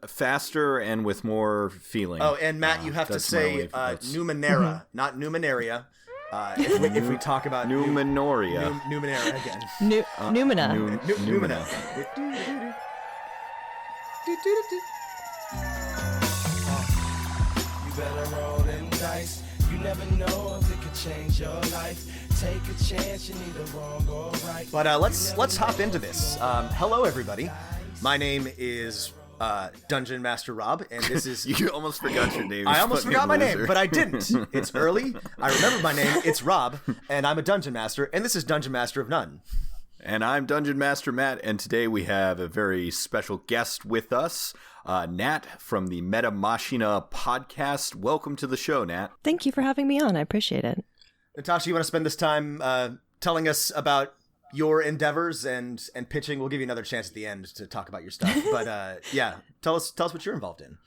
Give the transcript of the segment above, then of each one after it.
faster and with more feeling. Oh, and Matt, you have to say Numenera, not Numenaria. If we talk about Numenera again. Numena. Numena. You better roll them dice. You never know if it could change your life. Take a chance, you need the wrong or right. But let's hop into this. Hello, everybody. My name is Dungeon Master Rob, and this is... You almost forgot your name. I almost forgot my name, but I didn't. It's early. I remember my name. It's Rob, and I'm a Dungeon Master, and this is Dungeon Master of None. And I'm Dungeon Master Matt, and today we have a very special guest with us, Nat from the Metamashina Podcast. Welcome to the show, Nat. Thank you for having me on. I appreciate it. Natasha, you want to spend this time telling us about your endeavors and pitching? We'll give you another chance at the end to talk about your stuff. But yeah, tell us what you're involved in.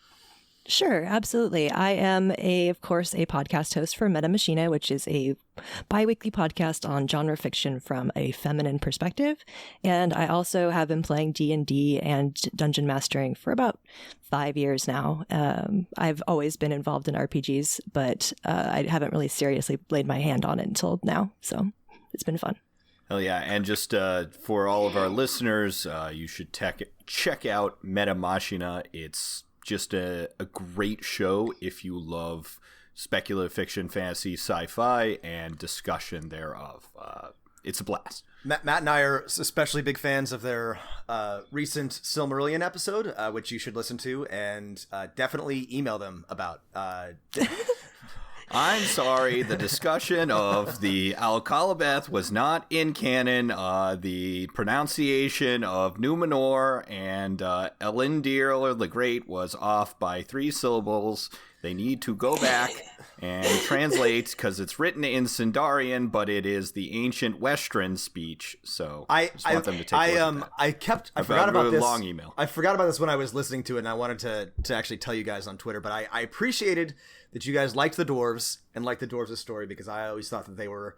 Sure, absolutely. I am, of course, a podcast host for Metamashina, which is a bi-weekly podcast on genre fiction from a feminine perspective. And I also have been playing D&D and dungeon mastering for about 5 years now. I've always been involved in RPGs, but I haven't really seriously laid my hand on it until now. So it's been fun. Hell yeah. And just for all of our listeners, you should check out Metamashina. It's just a great show if you love speculative fiction, fantasy, sci-fi, and discussion thereof. It's a blast. Matt and I are especially big fans of their recent Silmarillion episode, which you should listen to, and definitely email them about. I'm sorry, the discussion of the Alcalabeth was not in canon. The pronunciation of Numenor and Elendil the Great was off by 3 syllables. They need to go back and translate because it's written in Sindarian, but it is the ancient Western speech. So I want them to take a look at that. I forgot about this. Long email. I forgot about this when I was listening to it, and I wanted to actually tell you guys on Twitter. But I appreciated that you guys liked the dwarves and liked the dwarves' story, because I always thought that they were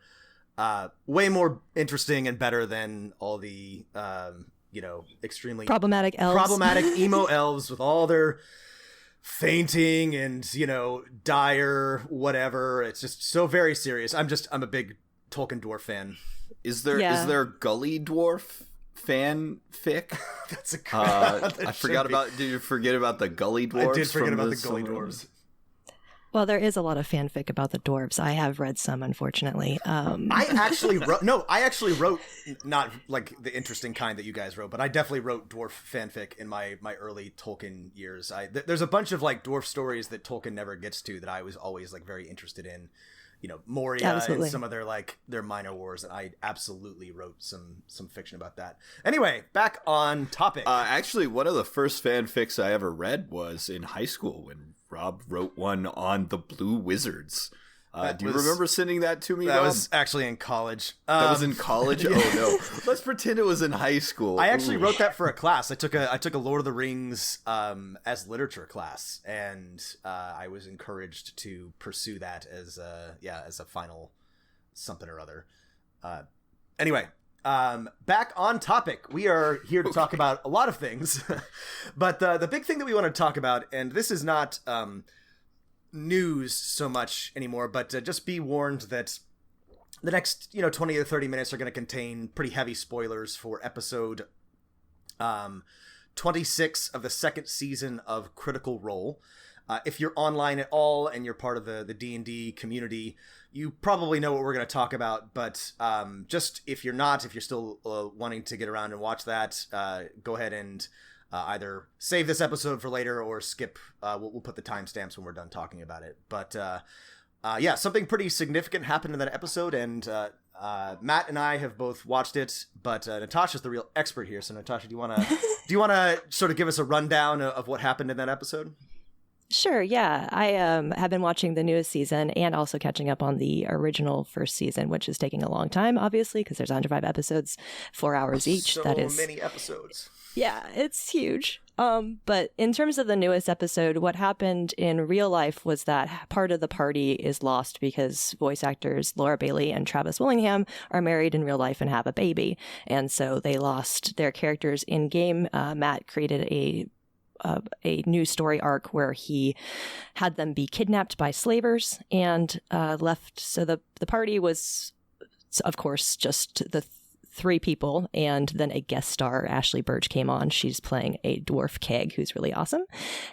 way more interesting and better than all the extremely problematic emo elves with all their fainting and dire whatever. It's just so very serious. I'm a big Tolkien dwarf fan. Is there Gully Dwarf fanfic? That's a I forgot about. Did you forget about the Gully Dwarves? I did forget about the Gully Dwarves. Well, there is a lot of fanfic about the dwarves. I have read some, unfortunately. I actually wrote not like the interesting kind that you guys wrote, but I definitely wrote dwarf fanfic in my early Tolkien years. There's a bunch of like dwarf stories that Tolkien never gets to that I was always like very interested in. Moria Absolutely. And some of their minor wars, and I absolutely wrote some fiction about that. Anyway, back on topic. Actually, one of the first fanfics I ever read was in high school when Rob wrote one on the Blue Wizards. Do you remember sending that to me, That Rob? was actually in college. That was in college? Yeah. Oh, no. Let's pretend it was in high school. I actually wrote that for a class. I took a Lord of the Rings as literature class, and I was encouraged to pursue that as a final something or other. Anyway, back on topic. We are here to talk about a lot of things, but the big thing that we want to talk about, and this is not news so much anymore, but just be warned that the next 20 or 30 minutes are going to contain pretty heavy spoilers for episode 26 of the second season of Critical Role. If you're online at all and you're part of the D&D community, you probably know what we're going to talk about, but just if you're still wanting to get around and watch that, go ahead and either save this episode for later or skip. We'll put the timestamps when we're done talking about it. But something pretty significant happened in that episode, and Matt and I have both watched it, but Natasha's the real expert here. So Natasha, do you want to sort of give us a rundown of what happened in that episode? Sure, yeah. I have been watching the newest season and also catching up on the original first season, which is taking a long time, obviously, because there's 105 episodes, 4 hours each. So that is many episodes. Yeah, it's huge. But in terms of the newest episode, what happened in real life was that part of the party is lost because voice actors Laura Bailey and Travis Willingham are married in real life and have a baby. And so they lost their characters in game. Matt created a a new story arc where he had them be kidnapped by slavers and left. So the party was, of course, just the three people, and then a guest star, Ashley Birch, came on. She's playing a dwarf Keg, who's really awesome.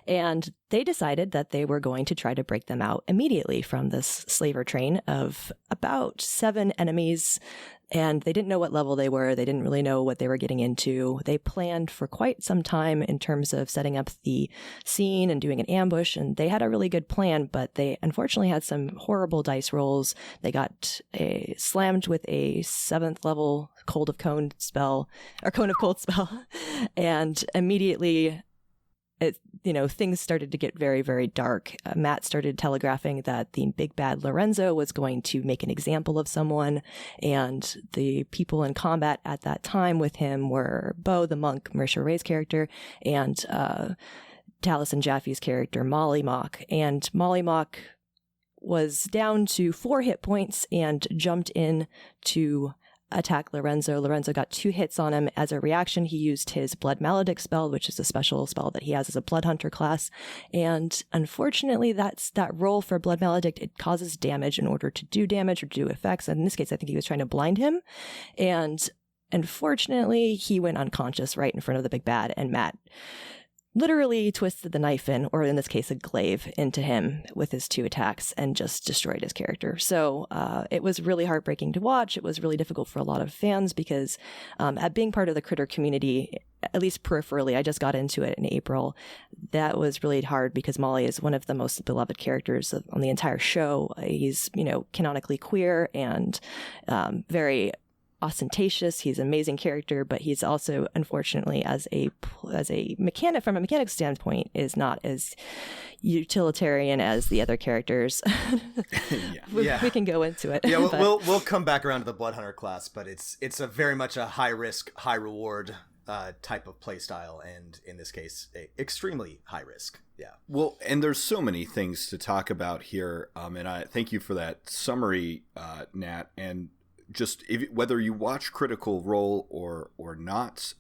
And they decided that they were going to try to break them out immediately from this slaver train of about 7 enemies. And they didn't know what level they were. They didn't really know what they were getting into. They planned for quite some time in terms of setting up the scene and doing an ambush. And they had a really good plan, but they unfortunately had some horrible dice rolls. They got slammed with a 7th level Cone of Cold spell, and immediately things started to get very, very dark. Matt started telegraphing that the big bad Lorenzo was going to make an example of someone, and the people in combat at that time with him were Bo, the monk, Marisha Ray's character, and Taliesin Jaffe's character, Molly Mock. And Molly Mock was down to 4 hit points and jumped in to attack Lorenzo. Lorenzo got 2 hits on him. As a reaction, he used his Blood Maledict spell, which is a special spell that he has as a Blood Hunter class. And unfortunately, that roll for Blood Maledict, it causes damage in order to do damage or do effects. And in this case, I think he was trying to blind him. And unfortunately, he went unconscious right in front of the big bad, and Matt literally twisted the knife in, or in this case, a glaive, into him with his 2 attacks and just destroyed his character. So it was really heartbreaking to watch. It was really difficult for a lot of fans because at being part of the critter community, at least peripherally, I just got into it in April. That was really hard because Molly is one of the most beloved characters on the entire show. He's, canonically queer and very ostentatious. He's an amazing character, but he's also, unfortunately, as a mechanic, from a mechanic standpoint, is not as utilitarian as the other characters. We can go into it. Yeah, we'll come back around to the Blood Hunter class, but it's a very much a high risk, high reward type of play style, and in this case, extremely high risk. Yeah. Well, and there's so many things to talk about here, and I thank you for that summary, Nat. And just whether you watch Critical Role or not,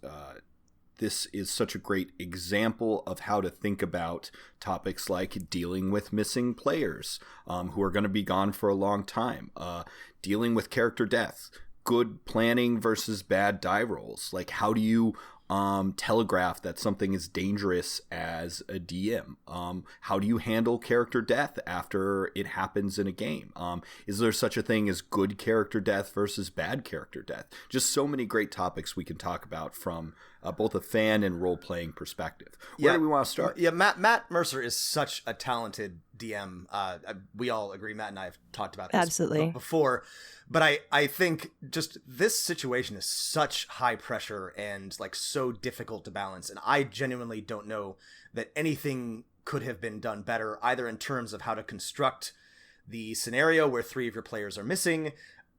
this is such a great example of how to think about topics like dealing with missing players who are going to be gone for a long time, dealing with character death, good planning versus bad die rolls. Like, how do you telegraph that something is dangerous as a DM? How do you handle character death after it happens in a game? Is there such a thing as good character death versus bad character death? Just so many great topics we can talk about from both a fan and role-playing perspective. Where do we want to start? Yeah, Matt Mercer is such a talented DM. We all agree. Matt and I have talked about this absolutely before. But I think just this situation is such high pressure and like so difficult to balance. And I genuinely don't know that anything could have been done better, either in terms of how to construct the scenario where 3 of your players are missing,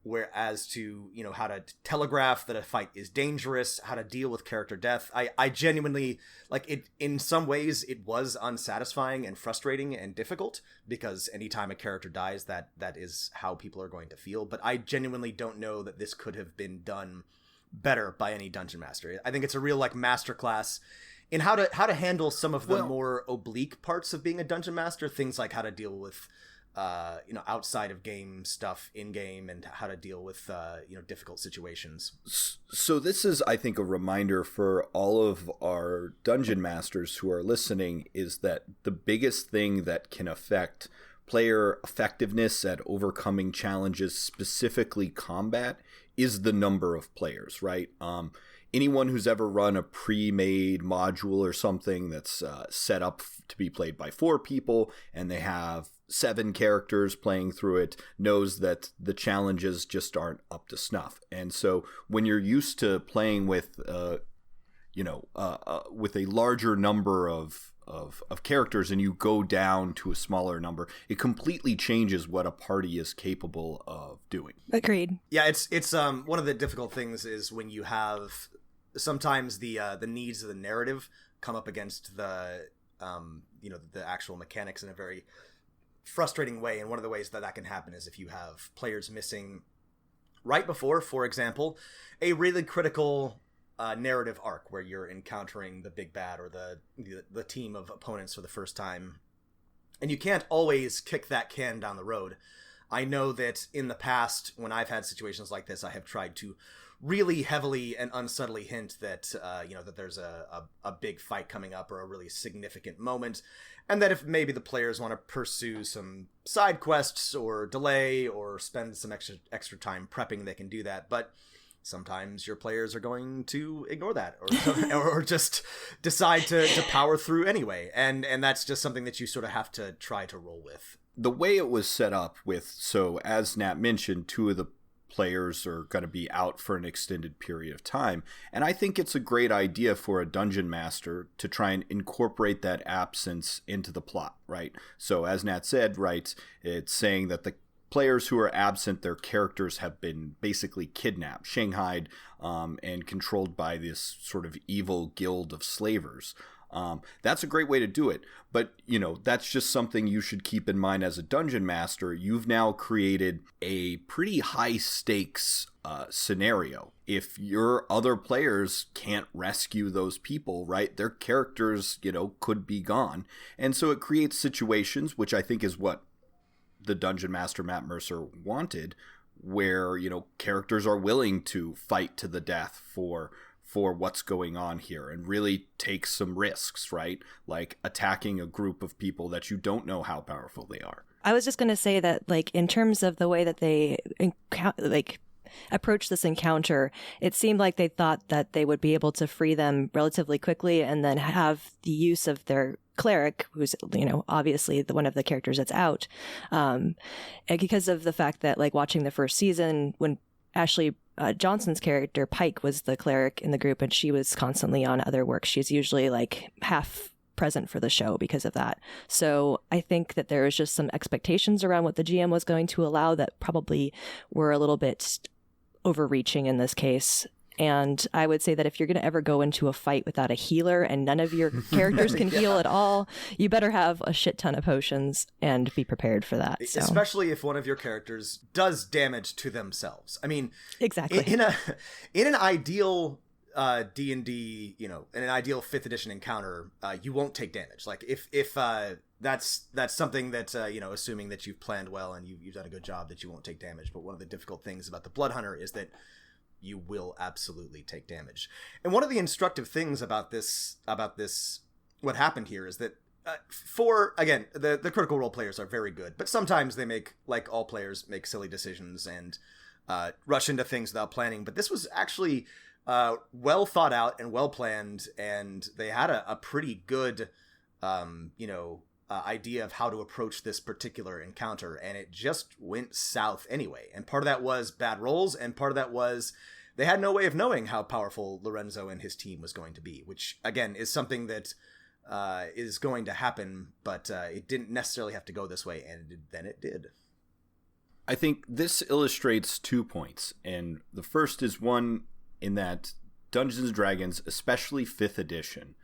whereas to, how to telegraph that a fight is dangerous, how to deal with character death. I genuinely, like, it, in some ways it was unsatisfying and frustrating and difficult, because anytime a character dies, that is how people are going to feel. But I genuinely don't know that this could have been done better by any dungeon master. I think it's a real, like, masterclass in how to handle some of the more oblique parts of being a dungeon master, things like how to deal with outside of game stuff in game, and how to deal with difficult situations. So this is, I think, a reminder for all of our dungeon masters who are listening, is that the biggest thing that can affect player effectiveness at overcoming challenges, specifically combat, is the number of players, right? Anyone who's ever run a pre-made module or something that's set up to be played by 4 people, and they have 7 characters playing through it, knows that the challenges just aren't up to snuff. And so when you're used to playing with a larger number of characters, and you go down to a smaller number, it completely changes what a party is capable of doing. Agreed. Yeah, it's one of the difficult things is when you have sometimes the needs of the narrative come up against the actual mechanics in a very frustrating way. And one of the ways that can happen is if you have players missing right before, for example, a really critical narrative arc where you're encountering the big bad or the team of opponents for the first time. And you can't always kick that can down the road. I know that in the past, when I've had situations like this, I have tried to really heavily and unsubtly hint that, that there's a big fight coming up or a really significant moment. And that if maybe the players want to pursue some side quests or delay or spend some extra time prepping, they can do that. But sometimes your players are going to ignore that or just decide to power through anyway. And that's just something that you sort of have to try to roll with. The way it was set up so as Nat mentioned, 2 of the players are going to be out for an extended period of time. And I think it's a great idea for a dungeon master to try and incorporate that absence into the plot, right? So as Nat said, right, it's saying that the players who are absent, their characters have been basically kidnapped, shanghaied, and controlled by this sort of evil guild of slavers. That's a great way to do it. But, that's just something you should keep in mind as a dungeon master. You've now created a pretty high stakes scenario. If your other players can't rescue those people, right, their characters, could be gone. And so it creates situations, which I think is what the dungeon master Matt Mercer wanted, where, characters are willing to fight to the death for what's going on here and really take some risks, right? Like attacking a group of people that you don't know how powerful they are. I was just going to say that, in terms of the way that they approach this encounter, it seemed like they thought that they would be able to free them relatively quickly and then have the use of their cleric, who's, obviously one of the characters that's out. And because of the fact that, watching the first season, when Ashley Johnson's character, Pike, was the cleric in the group, and she was constantly on other work. She's usually half present for the show because of that. So I think that there was just some expectations around what the GM was going to allow that probably were a little bit overreaching in this case. And I would say that if you're going to ever go into a fight without a healer and none of your characters can heal at all, you better have a shit ton of potions and be prepared for that. So. Especially if one of your characters does damage to themselves. I mean, exactly. In an ideal D&D, in an ideal 5th edition encounter, you won't take damage. If that's something that assuming that you've planned well and you've done a good job, that you won't take damage. But one of the difficult things about the Blood Hunter is that you will absolutely take damage. And one of the instructive things about this, what happened here, is that the Critical Role players are very good, but sometimes they make, like all players, make silly decisions and rush into things without planning. But this was actually well thought out and well planned, and they had a pretty good, idea of how to approach this particular encounter, and it just went south anyway. And part of that was bad rolls, and part of that was they had no way of knowing how powerful Lorenzo and his team was going to be, which again is something that is going to happen, but it didn't necessarily have to go this way, and then it did. I think this illustrates 2 points, and the first is one in that Dungeons & Dragons, especially 5th edition,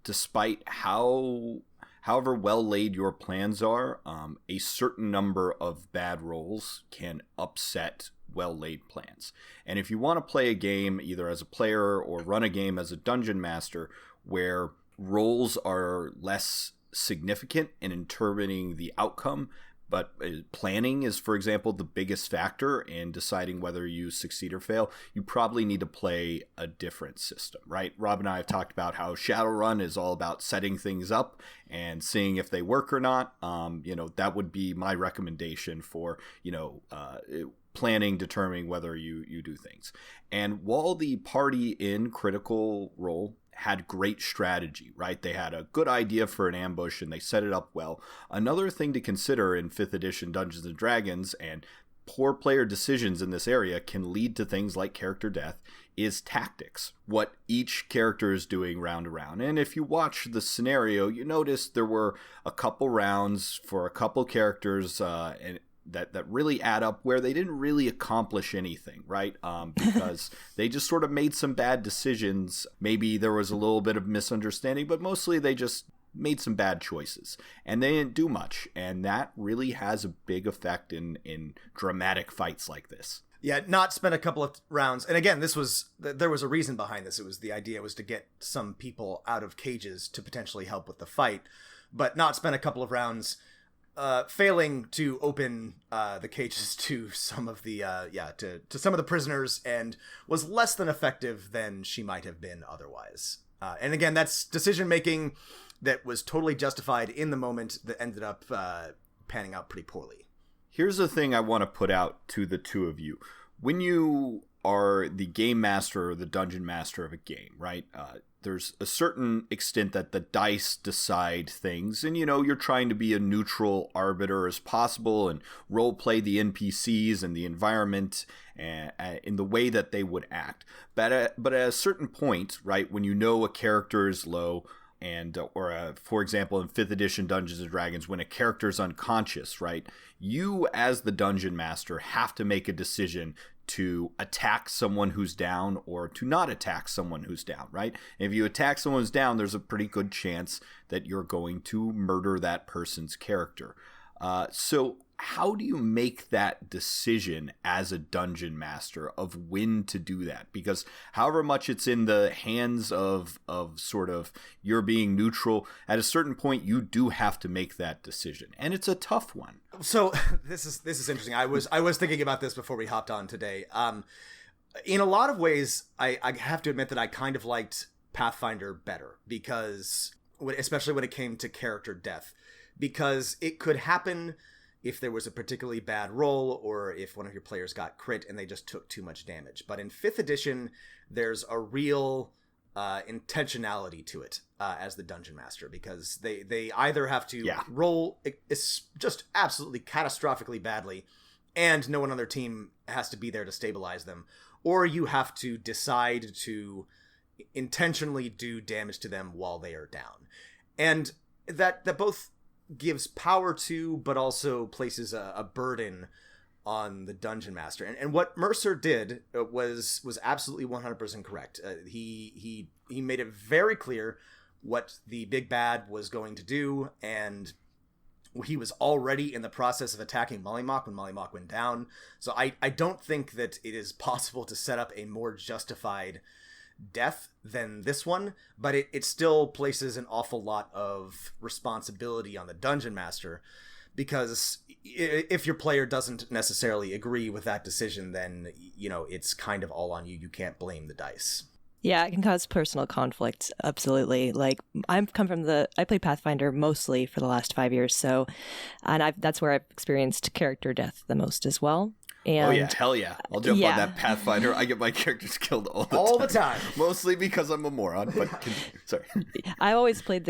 despite however well laid your plans are, a certain number of bad rolls can upset well laid plans. And if you want to play a game either as a player or run a game as a dungeon master where rolls are less significant in determining the outcome, but planning is, for example, the biggest factor in deciding whether you succeed or fail, you probably need to play a different system, right? Rob and I have talked about how Shadowrun is all about setting things up and seeing if they work or not. That would be my recommendation for, planning, determining whether you do things. And while the party in Critical Role had great strategy, right? They had a good idea for an ambush and they set it up well. Another thing to consider in 5th edition Dungeons & Dragons, and poor player decisions in this area can lead to things like character death, is tactics. What each character is doing round to round. And if you watch the scenario, you notice there were a couple rounds for a couple characters and that really add up where they didn't really accomplish anything, right? Because they just sort of made some bad decisions. Maybe there was a little bit of misunderstanding, but mostly they just made some bad choices and they didn't do much. And that really has a big effect in dramatic fights like this. Yeah, not spend a couple of rounds. And again, there was a reason behind this. The idea was to get some people out of cages to potentially help with the fight, but not spend a couple of rounds failing to open the cages to some of the to some of the prisoners, and was less than effective than she might have been otherwise. And again, that's decision making that was totally justified in the moment that ended up panning out pretty poorly. Here's the thing I want to put out to the two of you. When you are the game master or the dungeon master of a game, right? There's a certain extent that the dice decide things, and you're trying to be a neutral arbiter as possible and role play the NPCs and the environment in the way that they would act. But at a certain point, right, when a character is low, and for example, in 5th edition Dungeons and Dragons, when a character is unconscious, right, you as the dungeon master have to make a decision to attack someone who's down or to not attack someone who's down, right? And if you attack someone who's down, there's a pretty good chance that you're going to murder that person's character. So how do you make that decision as a dungeon master of when to do that? Because however much it's in the hands of sort of you're being neutral, at a certain point you do have to make that decision, and it's a tough one. So this is interesting. I was thinking about this before we hopped on today. In a lot of ways, I have to admit that I kind of liked Pathfinder better, because especially when it came to character death, because it could happen if there was a particularly bad roll, or if one of your players got crit and they just took too much damage. But in 5th edition, there's a real intentionality to it as the dungeon master, because they either have to roll just absolutely catastrophically badly, and no one on their team has to be there to stabilize them, or you have to decide to intentionally do damage to them while they are down. And that both gives power to, but also places a burden on the dungeon master. And what Mercer did was absolutely 100% correct. He made it very clear what the big bad was going to do, and he was already in the process of attacking Mollymauk when Mollymauk went down. So I don't think that it is possible to set up a more justified death than this one, but it still places an awful lot of responsibility on the dungeon master, because if your player doesn't necessarily agree with that decision, then it's kind of all on you. You can't blame the dice. Yeah, it can cause personal conflict. Absolutely. Like, I played Pathfinder mostly for the last 5 years, and that's where I've experienced character death the most as well. And, oh yeah, hell yeah. I'll jump on that Pathfinder. I get my characters killed all the time. Mostly because I'm a moron, but sorry. I always played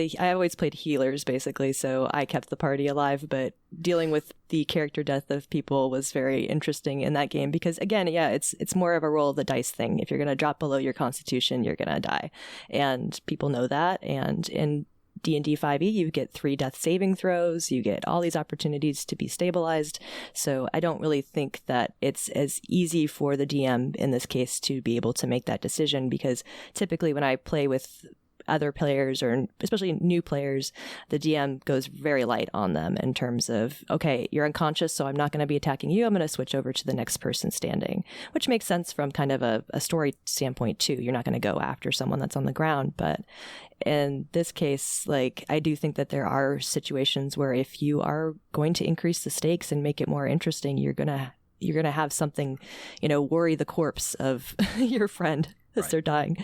healers, basically, so I kept the party alive, but dealing with the character death of people was very interesting in that game, because again, it's more of a roll of the dice thing. If you're going to drop below your constitution, you're going to die. And people know that, and in D&D 5e, you get 3 death saving throws, you get all these opportunities to be stabilized. So I don't really think that it's as easy for the DM in this case to be able to make that decision, because typically when I play with other players, or especially new players, the DM goes very light on them in terms of, okay, you're unconscious, so I'm not going to be attacking you. I'm going to switch over to the next person standing, which makes sense from kind of a story standpoint too. You're not going to go after someone that's on the ground. But in this case, like, I do think that there are situations where if you are going to increase the stakes and make it more interesting, you're going to have something, worry the corpse of your friend as they're dying.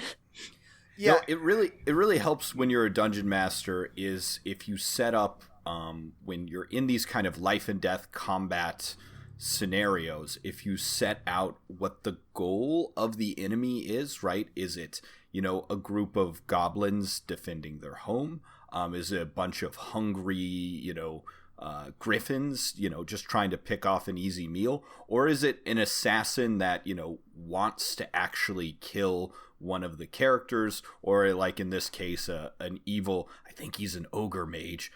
Yeah, it really helps when you're a dungeon master is if you set up when you're in these kind of life and death combat scenarios, if you set out what the goal of the enemy is, right? Is it, a group of goblins defending their home? Is it a bunch of hungry, griffins, just trying to pick off an easy meal? Or is it an assassin that, wants to actually kill one of the characters, or like in this case, an evil, I think he's an ogre mage,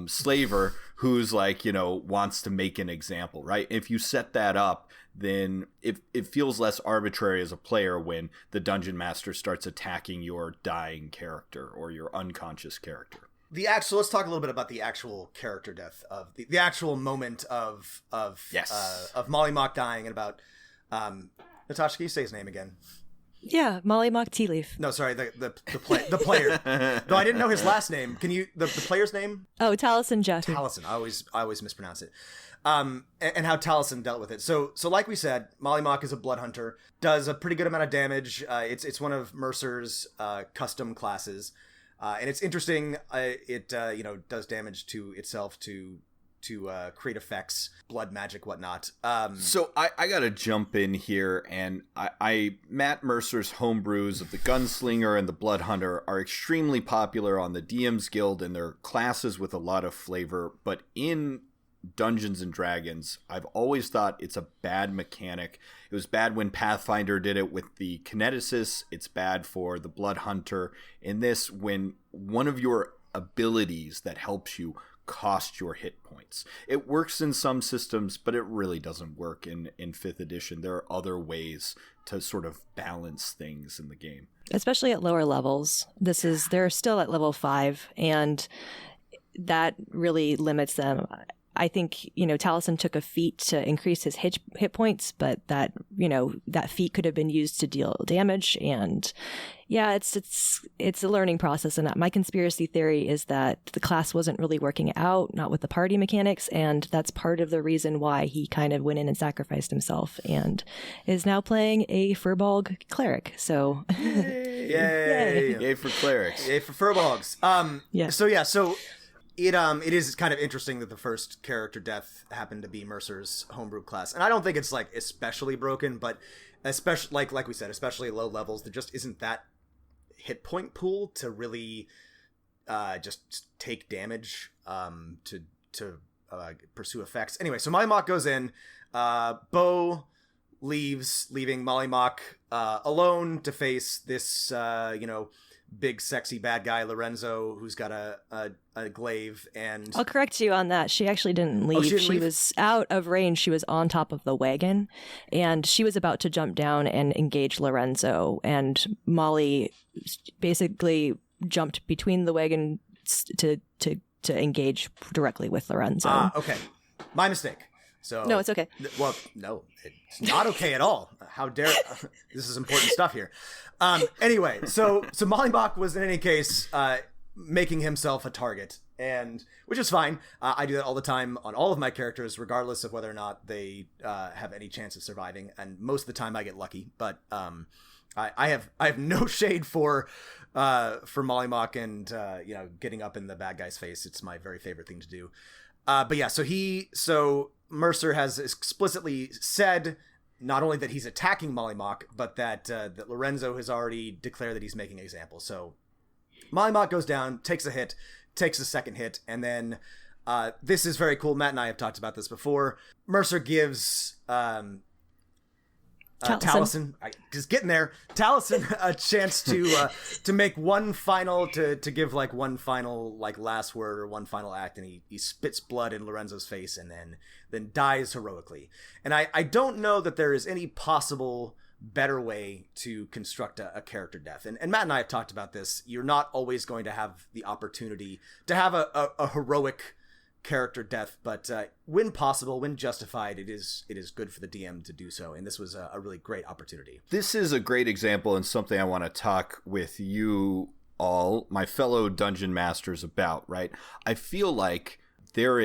slaver who's like, wants to make an example, right? If you set that up, then it feels less arbitrary as a player when the dungeon master starts attacking your dying character or your unconscious character. Let's talk a little bit about the actual character death of the actual moment of Yes. Mollymauk dying, and about Natasha, can you say his name again? Yeah, Molly Mock Tea Leaf. No, sorry, the player. No, I didn't know his last name. Can you the player's name? Oh, Taliesin Jaffe. Taliesin. I always mispronounce it. And how Taliesin dealt with it. So like we said, Molly Mock is a blood hunter, does a pretty good amount of damage. It's one of Mercer's custom classes, and it's interesting. It does damage to itself to create effects, blood magic, whatnot. So I gotta jump in here, and Matt Mercer's homebrews of the Gunslinger and the Blood Hunter are extremely popular on the DM's Guild, and they're classes with a lot of flavor, but in Dungeons and Dragons, I've always thought it's a bad mechanic. It was bad when Pathfinder did it with the Kineticist. It's bad for the Blood Hunter. In this, when one of your abilities that helps you cost your hit points. It works in some systems, but it really doesn't work in 5th edition. There are other ways to sort of balance things in the game. Especially at lower levels. They're still at level 5, and that really limits them. I think, Taliesin took a feat to increase his hit points, but that feat could have been used to deal damage. And yeah, it's a learning process. And my conspiracy theory is that the class wasn't really working out, not with the party mechanics. And that's part of the reason why he kind of went in and sacrificed himself and is now playing a Furbolg cleric. So Yay! Yay for clerics. Yay for Furbolgs. Yeah. So it is kind of interesting that the first character death happened to be Mercer's homebrew class, and I don't think it's like especially broken, but especially like we said, especially at low levels, there just isn't that hit point pool to really just take damage to pursue effects. Anyway, so Molly Mock goes in, Bo leaving Molly Mock alone to face this big sexy bad guy Lorenzo, who's got a glaive. And I'll correct you on that. She actually didn't leave. She was out of range. She was on top of the wagon, and she was about to jump down and engage Lorenzo, and Molly basically jumped between the wagon to engage directly with Lorenzo. Okay, my mistake. So no, it's okay. Well, no, it's not okay at all. How dare this is important stuff here. Anyway, so Molly Mock was in any case making himself a target, and which is fine. I do that all the time on all of my characters, regardless of whether or not they have any chance of surviving. And most of the time, I get lucky. But I have no shade for Molly Mock and getting up in the bad guy's face. It's my very favorite thing to do. But yeah, so Mercer has explicitly said not only that he's attacking Molly Mock, but that Lorenzo has already declared that he's making an example. So Molly Mock goes down, takes a hit, takes a second hit, and then this is very cool. Matt and I have talked about this before. Mercer gives Taliesin, just getting there. Taliesin a chance to make one final to give like one final like last word or one final act, and he spits blood in Lorenzo's face and then dies heroically. And I don't know that there is any possible better way to construct a character death. And Matt and I have talked about this. You're not always going to have the opportunity to have a heroic character death, but when possible, when justified, it is good for the DM to do so, and this was a really great opportunity. This is a great example and something I want to talk with you all, my fellow dungeon masters, about, right? I feel like there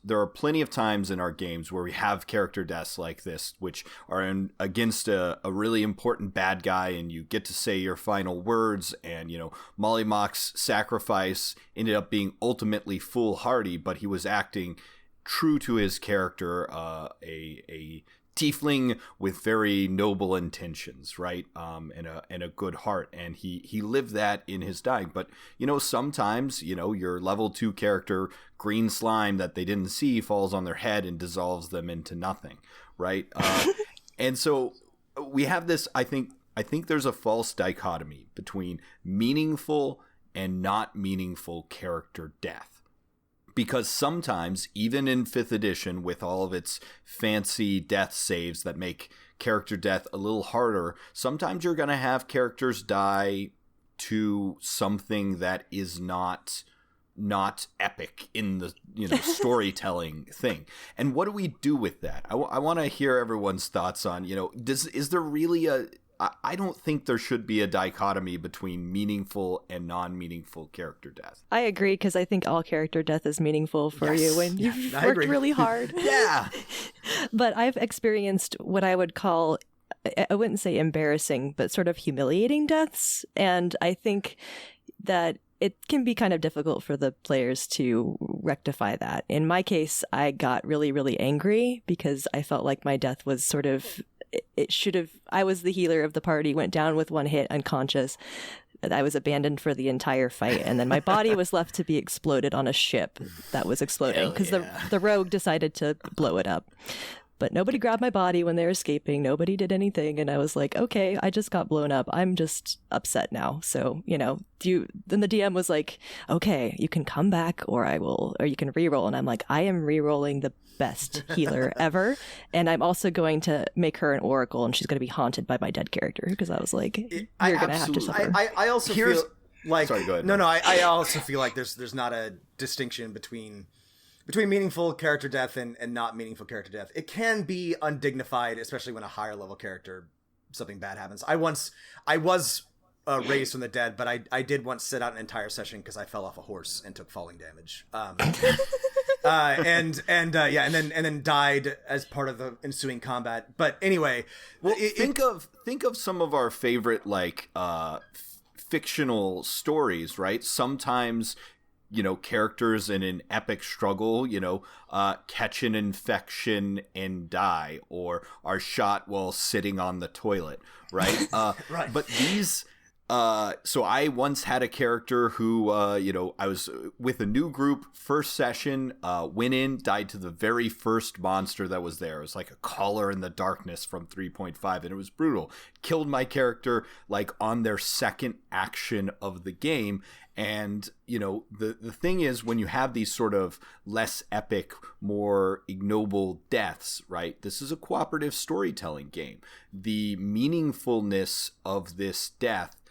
are plenty of times in our games where we have character deaths like this, which are against a really important bad guy, and you get to say your final words. And Molly Mock's sacrifice ended up being ultimately foolhardy, but he was acting true to his character, a tiefling with very noble intentions, right? And a good heart, and he lived that in his dying. But sometimes your level 2 character, green slime that they didn't see, falls on their head and dissolves them into nothing, right? And so we have this. I think there's a false dichotomy between meaningful and not meaningful character death. Because sometimes, even in 5th edition, with all of its fancy death saves that make character death a little harder, sometimes you're going to have characters die to something that is not not epic in the storytelling thing. And what do we do with that? I want to hear everyone's thoughts on, is there really I don't think there should be a dichotomy between meaningful and non-meaningful character death. I agree, because I think all character death is meaningful for you when you've worked really hard. Yeah. But I've experienced what I would call, I wouldn't say embarrassing, but sort of humiliating deaths. And I think that it can be kind of difficult for the players to rectify that. In my case, I got really, really angry because I felt like my death was sort of, I was the healer of the party, went down with one hit, unconscious. I was abandoned for the entire fight, and then my body was left to be exploded on a ship that was exploding because the rogue decided to blow it up. But nobody grabbed my body when they were escaping. Nobody did anything. And I was like, okay, I just got blown up. I'm just upset now. So, then the DM was like, okay, you can come back or you can reroll. And I'm like, I am rerolling the best healer ever. And I'm also going to make her an oracle, and she's going to be haunted by my dead character, because I was like, you're going to have to suffer. I also feel like, sorry, go ahead. No, I also feel like there's not a distinction between meaningful character death and not meaningful character death. It can be undignified, especially when a higher level character, something bad happens. I was raised from the dead, but I did once sit out an entire session because I fell off a horse and took falling damage. And then died as part of the ensuing combat. But anyway, well, think of some of our favorite fictional stories, right? Sometimes characters in an epic struggle, catch an infection and die, or are shot while sitting on the toilet, right? Right. But these, so I once had a character who, I was with a new group, first session, went in, died to the very first monster that was there. It was like a caller in the darkness from 3.5, and it was brutal. Killed my character on their second action of the game. And, the thing is, when you have these sort of less epic, more ignoble deaths, right? This is a cooperative storytelling game. The meaningfulness of this death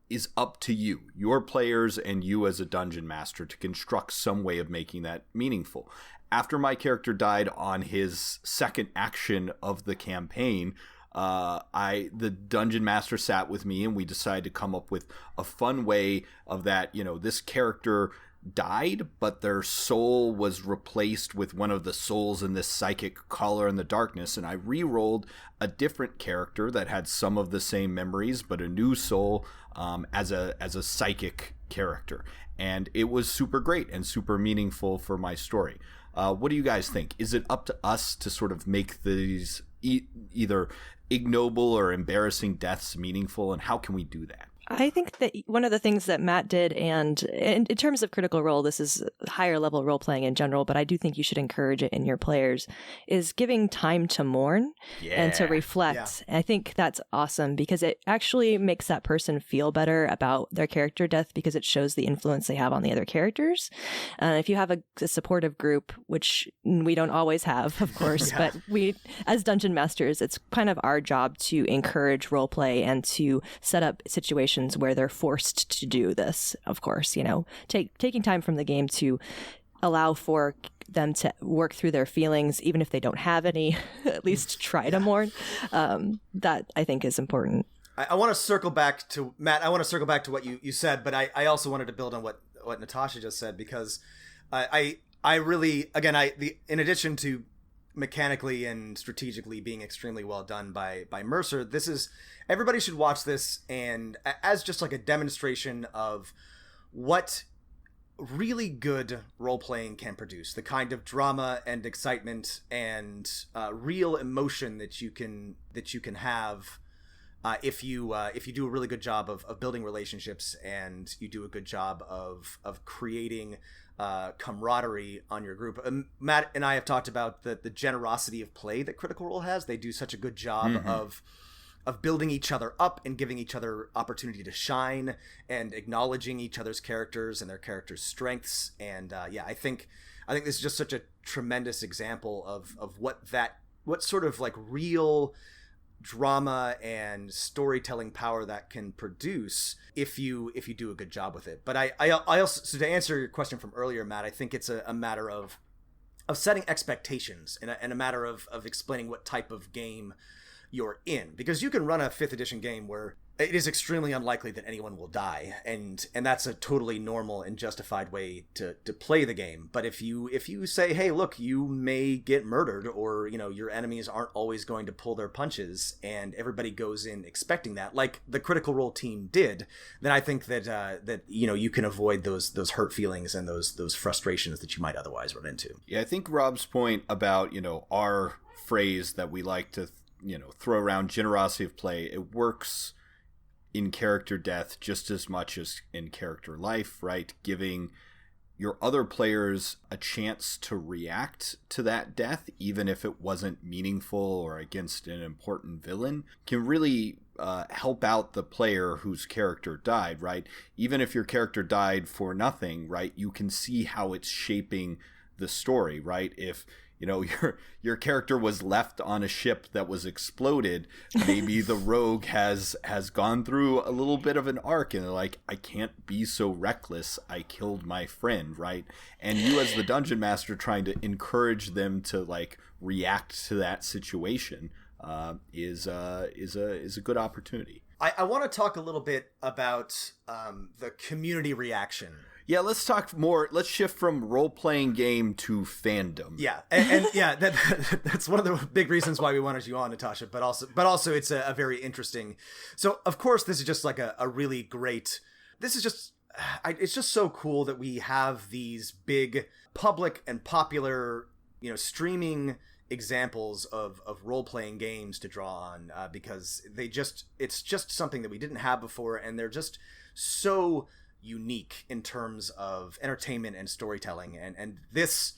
is up to you, your players, and you as a dungeon master to construct some way of making that meaningful. After my character died on his second action of the campaign, the dungeon master sat with me, and we decided to come up with a fun way of that. This character died, but their soul was replaced with one of the souls in this psychic caller in the darkness, and I re-rolled a different character that had some of the same memories, but a new soul as a psychic character, and it was super great and super meaningful for my story. What do you guys think? Is it up to us to sort of make these either ignoble or embarrassing deaths meaningful, and how can we do that? I think that one of the things that Matt did, and in terms of Critical Role, this is higher level role playing in general, but I do think you should encourage it in your players, is giving time to mourn and to reflect. Yeah. I think that's awesome because it actually makes that person feel better about their character death because it shows the influence they have on the other characters. If you have a supportive group, which we don't always have, of course, but we, as dungeon masters, it's kind of our job to encourage role play and to set up situations where they're forced to do this, of course, taking time from the game to allow for them to work through their feelings, even if they don't have any, at least try to mourn. That I think is important. I want to circle back to Matt. I want to circle back to what you said, but I also wanted to build on what Natasha just said, because I really, again, in addition to mechanically and strategically being extremely well done by Mercer, everybody should watch this and as just like a demonstration of what really good role-playing can produce, the kind of drama and excitement and real emotion that you can have if you do a really good job of building relationships, and you do a good job of creating camaraderie on your group. Matt and I have talked about the generosity of play that Critical Role has. They do such a good job of building each other up and giving each other opportunity to shine and acknowledging each other's characters and their characters' strengths. And I think this is just such a tremendous example of what sort of like real drama and storytelling power that can produce if you do a good job with it. But I also, so to answer your question from earlier, Matt, I think it's a matter of setting expectations and a matter of explaining what type of game you're in, because you can run a 5th edition game where it is extremely unlikely that anyone will die, and that's a totally normal and justified way to play the game. But if you say, hey, look, you may get murdered, or your enemies aren't always going to pull their punches, and everybody goes in expecting that, like the Critical Role team did, then I think that you can avoid those hurt feelings and those frustrations that you might otherwise run into. Yeah, I think Rob's point about our phrase that we like to throw around, generosity of play, it works in character death just as much as in character life, right? Giving your other players a chance to react to that death, even if it wasn't meaningful or against an important villain, can really help out the player whose character died, right? Even if your character died for nothing, right? You can see how it's shaping the story, right? If your character was left on a ship that was exploded, maybe the rogue has gone through a little bit of an arc, and they're like, I can't be so reckless, I killed my friend, right? And you as the dungeon master trying to encourage them to like react to that situation is a good opportunity. I want to talk a little bit about the community reaction. Yeah, let's talk more. Let's shift from role-playing game to fandom. Yeah, and yeah, that's one of the big reasons why we wanted you on, Natasha. But also, it's a very interesting. So, of course, this is just like a really great. This is just. It's just so cool that we have these big public and popular, streaming examples of role-playing games to draw on, because it's just something that we didn't have before, and they're just so unique in terms of entertainment and storytelling, and this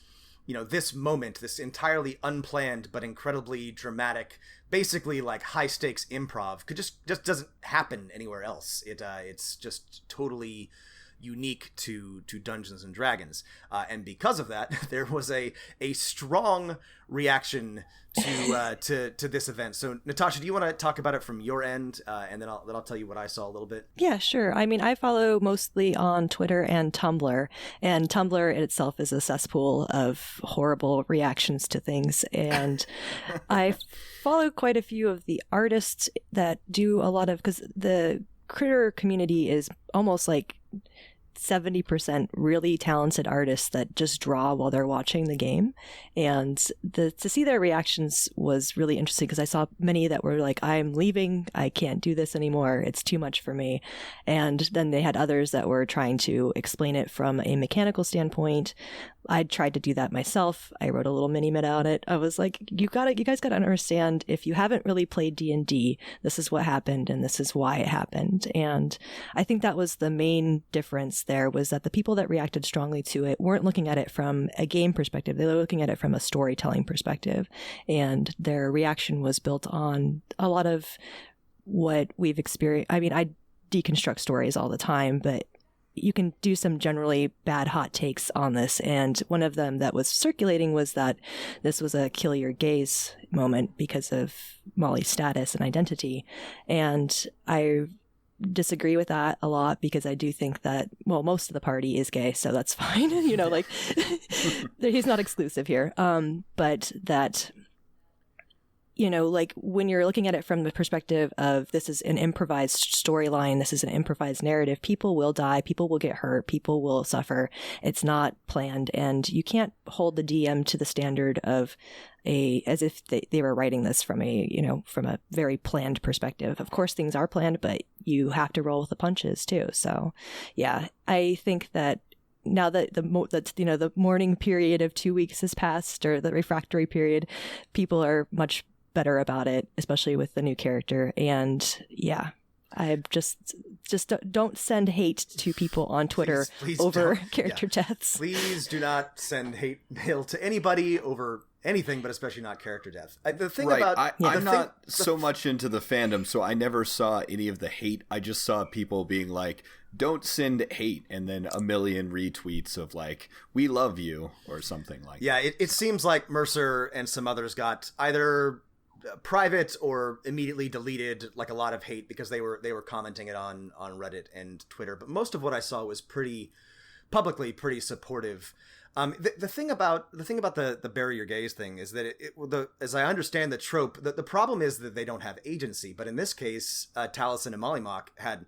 this moment, this entirely unplanned but incredibly dramatic, basically like high stakes improv, could just doesn't happen anywhere else. It's just totally unique to Dungeons and Dragons, and because of that, there was a strong reaction to this event. So, Natasha, do you want to talk about it from your end, and then I'll tell you what I saw a little bit? Yeah, sure. I mean, I follow mostly on Twitter and Tumblr in itself is a cesspool of horrible reactions to things, and I follow quite a few of the artists that do a lot of, because the critter community is almost like 70% really talented artists that just draw while they're watching the game, and to see their reactions was really interesting, because I saw many that were like, I'm leaving, I can't do this anymore, it's too much for me. And then they had others that were trying to explain it from a mechanical standpoint. I tried to do that myself. I wrote a little mini-mit on it. I was like, you guys gotta understand, if you haven't really played D&D, this is what happened and this is why it happened. And I think that was the main difference there, was that the people that reacted strongly to it weren't looking at it from a game perspective. They were looking at it from a storytelling perspective. And their reaction was built on a lot of what we've experienced. I mean, I deconstruct stories all the time, but you can do some generally bad hot takes on this. And one of them that was circulating was that this was a kill your gays moment because of Molly's status and identity. And I disagree with that a lot, because I do think that, well, most of the party is gay, so that's fine. Like he's not exclusive here. But that, like when you're looking at it from the perspective of this is an improvised storyline, this is an improvised narrative, people will die, people will get hurt, people will suffer. It's not planned, and you can't hold the DM to the standard of as if they were writing this from a very planned perspective. Of course, things are planned, but you have to roll with the punches too. So, yeah, I think that now that the mourning period of 2 weeks has passed, or the refractory period, people are much better about it, especially with the new character. And yeah, I just don't send hate to people on Twitter please over character deaths. Please do not send hate mail to anybody over anything, but especially not character death. The thing right. about I'm not so much into the fandom, so I never saw any of the hate. I just saw people being like, don't send hate, and then a million retweets of like, we love you, or something like that. Yeah, it seems like Mercer and some others got either private or immediately deleted like a lot of hate because they were commenting it on Reddit and Twitter. But most of what I saw was publicly pretty supportive. The thing about the bury your gays thing is that as I understand the trope, the problem is that they don't have agency. But in this case, Taliesin and Mollymock had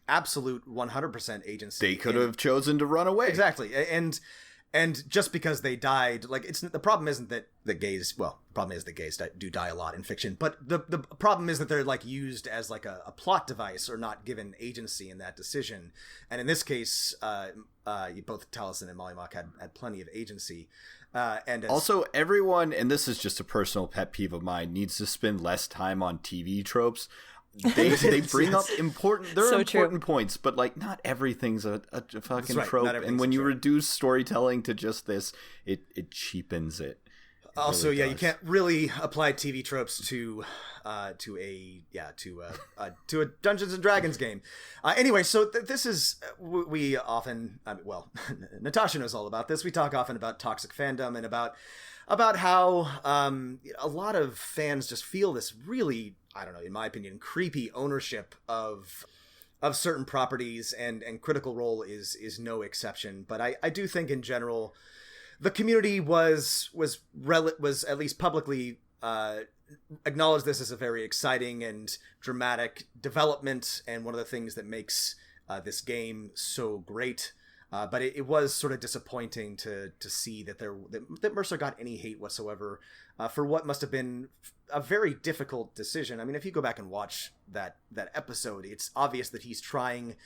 absolute 100% agency. They could have chosen to run away. Exactly. And just because they died, like the problem isn't that the gays do die a lot in fiction, but the problem is that they're like used as like a plot device or not given agency in that decision. And in this case, both Taliesin and Mollymock had plenty of agency. Also, everyone, and this is just a personal pet peeve of mine, needs to spend less time on TV tropes. They bring up important points, but like not everything's a fucking trope. And when you reduce storytelling to just this, it cheapens it. Also, really you can't really apply TV tropes to a Dungeons and Dragons game. Anyway, so this is we often Natasha knows all about this. We talk often about toxic fandom and about how a lot of fans just feel this really, I don't know, in my opinion, creepy ownership of certain properties, and Critical Role is no exception. But I do think in general, the community was at least publicly acknowledged this as a very exciting and dramatic development, and one of the things that makes this game so great. But it was sort of disappointing to see that Mercer got any hate whatsoever for what must have been a very difficult decision. I mean, if you go back and watch that episode, it's obvious that he's trying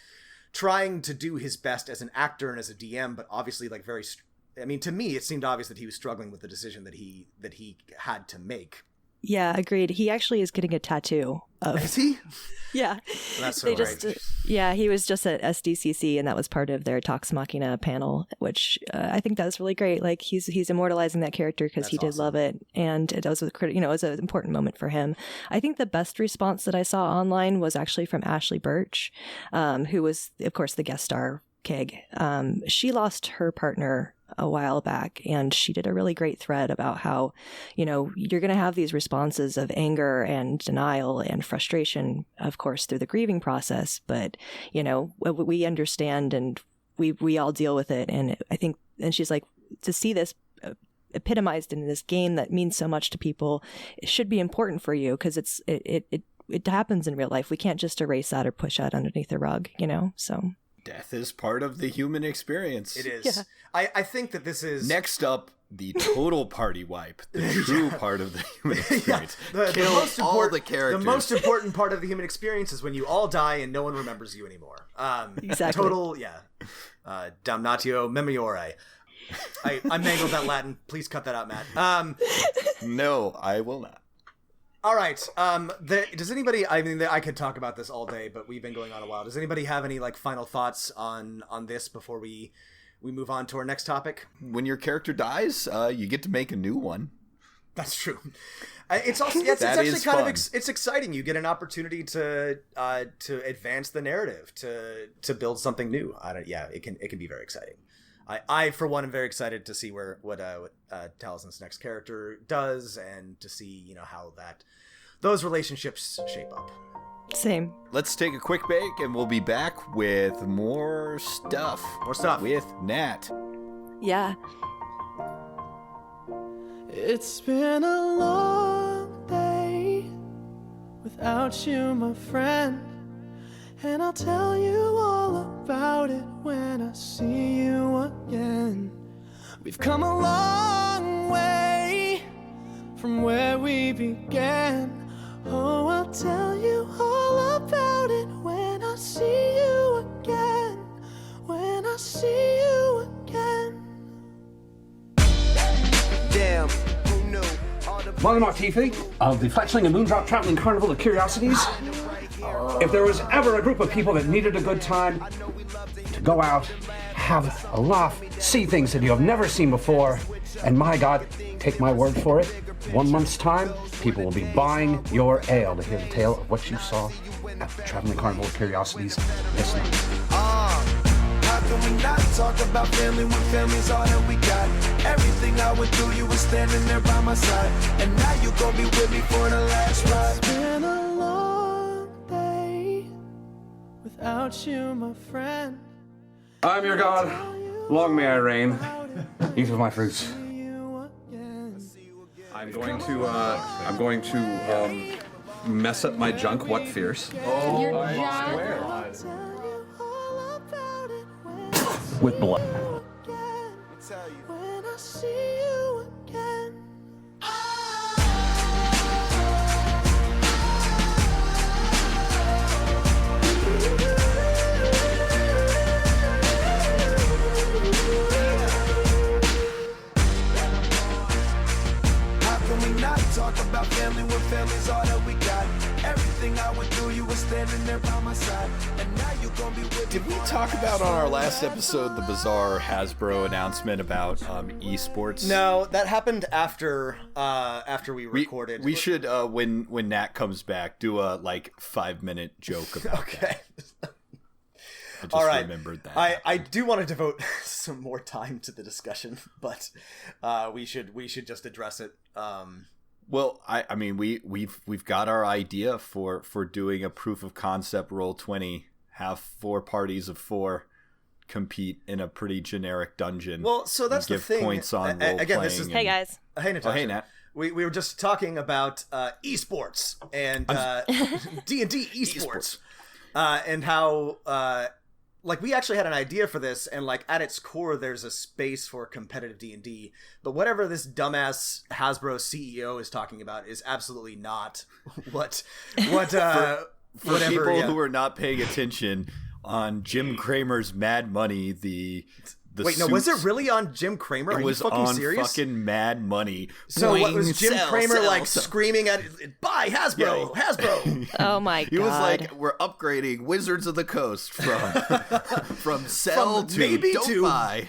to do his best as an actor and as a DM, but obviously like to me, it seemed obvious that he was struggling with the decision that he had to make. Yeah, agreed. He actually is getting a tattoo of... Is he? Yeah. That's so right. He was just at SDCC, and that was part of their Talks Machina panel, which I think that was really great. Like, he's immortalizing that character because he did love it, and it was it was an important moment for him. I think the best response that I saw online was actually from Ashley Birch, who was, of course, the guest star Keg. She lost her partner a while back, and she did a really great thread about how, you're going to have these responses of anger and denial and frustration, of course, through the grieving process, but we understand and we all deal with it. And I think, and she's like, to see this epitomized in this game that means so much to people, it should be important for you, because it happens in real life. We can't just erase that or push that underneath the rug, so death is part of the human experience. It is. Yeah. I think that this is... Next up, the total party wipe. The true part of the human experience. Kill all the characters. The most important part of the human experience is when you all die and no one remembers you anymore. Exactly. Total, damnatio memoriae. I mangled that Latin. Please cut that out, Matt. No, I will not. All right. Does anybody? I mean, I could talk about this all day, but we've been going on a while. Does anybody have any final thoughts on this before we move on to our next topic? When your character dies, you get to make a new one. That's true. It's also it's actually kind of it's exciting. You get an opportunity to advance the narrative, to build something new. It can be very exciting. I for one am very excited to see what Taliesin's next character does, and to see how those relationships shape up. Same. Let's take a quick break, and we'll be back with more stuff. With Nat. Yeah. It's been a long day without you, my friend. And I'll tell you all about it when I see you again. We've come a long way from where we began. Oh, I'll tell you all about it when I see you again. When I see you again. Damn, who knew? Welcome off Tiffy of the Fletchling and Moondrop Traveling Carnival of Curiosities. If there was ever a group of people that needed a good time to go out, have a laugh, see things that you have never seen before, and my God, take my word for it, 1 month's time, people will be buying your ale to hear the tale of what you saw at the Traveling Carnival of Curiosities this night. How can we not talk about family when family's all that we got? Everything Everything I went through, you were standing there by my side. And now you gon' be with me for the last ride. It's been a long day without you, my friend. I'm your god. Long may I reign. Eat of my fruits. I'm going to mess up my junk. What fierce? Your job. With blood. When I see you again. How can we not talk about family when family's all that we got? Everything I went through, you were standing there by my side. And now you gon' be with me. Did we talk about on our last episode the bizarre Hasbro announcement about esports? No, that happened after we recorded. We should when Nat comes back do a 5-minute joke about Okay. that. I just All right. remembered that. I do want to devote some more time to the discussion, but we should just address it. Well, I mean we've got our idea for doing a proof of concept Roll20, have 4 parties of 4 compete in a pretty generic dungeon. Well, so that's the give thing. points on role Again, this playing is Hey guys. Hey Natasha. Oh, hey Nat. We were just talking about esports and D&D esports, and how we actually had an idea for this, and at its core there's a space for competitive D&D, but whatever this dumbass Hasbro CEO is talking about is absolutely not what For whatever, people yeah. who are not paying attention, on Jim Cramer's Mad Money, the Wait, no, was it suits- really on Jim Kramer? Are It was you fucking on serious? fucking Mad Money. So what was Jim Sell, Kramer sell. screaming at buy Hasbro, Yeah. Hasbro? Oh my god. He was like, "We're upgrading Wizards of the Coast from sell From to maybe don't to- buy."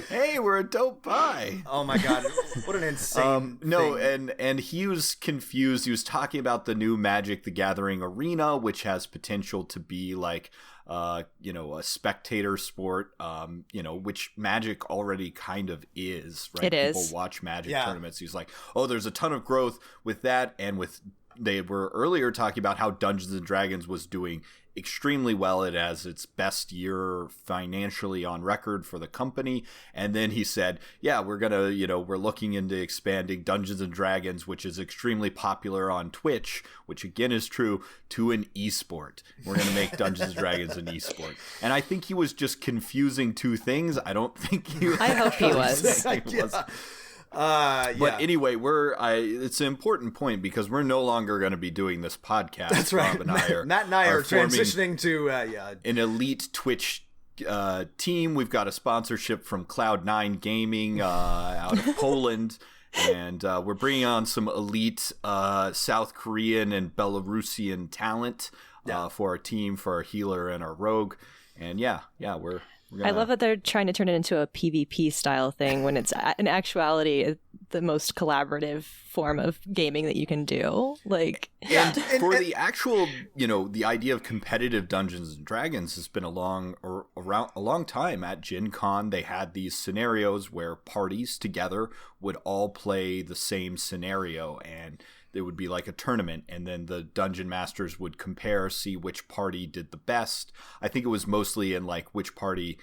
Hey, we're a don't buy. Oh my god, what an insane No, thing. and he was confused. He was talking about the new Magic the Gathering arena, which has potential to be a spectator sport, which Magic already kind of is, right? It is. People watch Magic Yeah. tournaments. He's like, oh, there's a ton of growth with that, and they were earlier talking about how Dungeons and Dragons was doing extremely well. It has its best year financially on record for the company. And then he said, yeah, we're looking into expanding Dungeons and Dragons, which is extremely popular on Twitch, which again is true, to an esport. We're going to make Dungeons and Dragons an esport. And I think he was just confusing two things. I don't think he was. I hope he was. Yeah. But anyway, it's an important point because we're no longer going to be doing this podcast. That's right. Rob and I are, Matt and I are forming transitioning to an elite Twitch team. We've got a sponsorship from Cloud9 Gaming out of Poland, and we're bringing on some elite South Korean and Belarusian talent for our team, for our healer and our rogue. And we're I love that they're trying to turn it into a PvP style thing when it's in actuality the most collaborative form of gaming that you can do. And for the actual, the idea of competitive Dungeons and Dragons has been around a long time. At Gen Con, they had these scenarios where parties together would all play the same scenario, and it would be like a tournament, and then the dungeon masters would compare, see which party did the best. I think it was mostly in which party,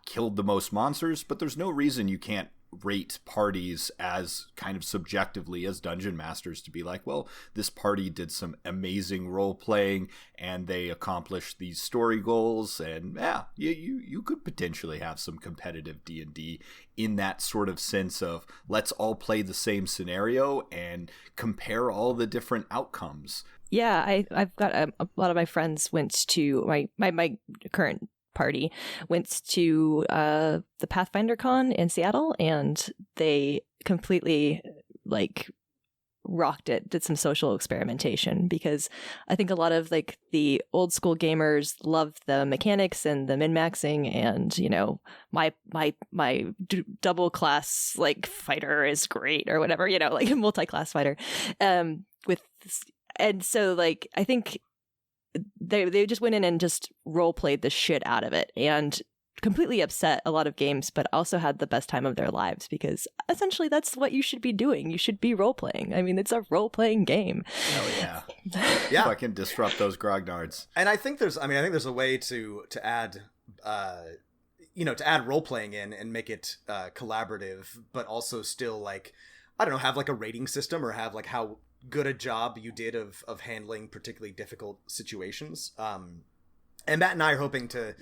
killed the most monsters, but there's no reason you can't rate parties as kind of subjectively as dungeon masters to be like, well, this party did some amazing role playing and they accomplished these story goals, and you could potentially have some competitive D&D in that sort of sense of let's all play the same scenario and compare all the different outcomes. Yeah, I've got a lot of my friends went to my current party went to the Pathfinder Con in Seattle, and they completely rocked it, did some social experimentation, because I think a lot of the old school gamers love the mechanics and the min-maxing, and my double class fighter is great or whatever, multi-class fighter and so I think they just went in and just role played the shit out of it, and completely upset a lot of games, but also had the best time of their lives, because essentially that's what you should be doing. You should be role-playing. I mean, it's a role-playing game. Oh yeah. Yeah. Fucking disrupt those grognards. And I think there's a way to add to add role-playing in and make it collaborative, but also still, like, I don't know, have like a rating system, or have like how good a job you did of handling particularly difficult situations. And Matt and I are hoping to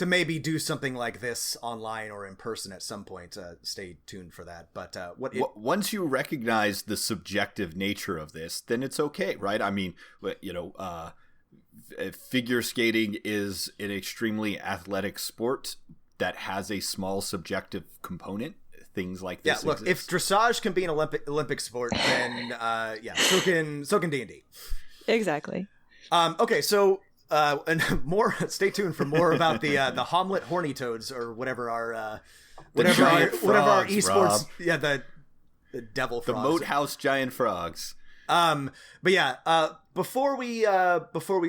maybe do something like this online or in person at some point. Stay tuned for that. But once you recognize the subjective nature of this, then it's okay, right? I mean, figure skating is an extremely athletic sport that has a small subjective component. Things like this. Yeah, look, if dressage can be an Olympic sport, then so can D&D. Exactly. Okay, so and more. Stay tuned for more about the Hamlet horny toads, or whatever our esports. Rob. Yeah, the devil frogs. The moat house giant frogs. But yeah, before we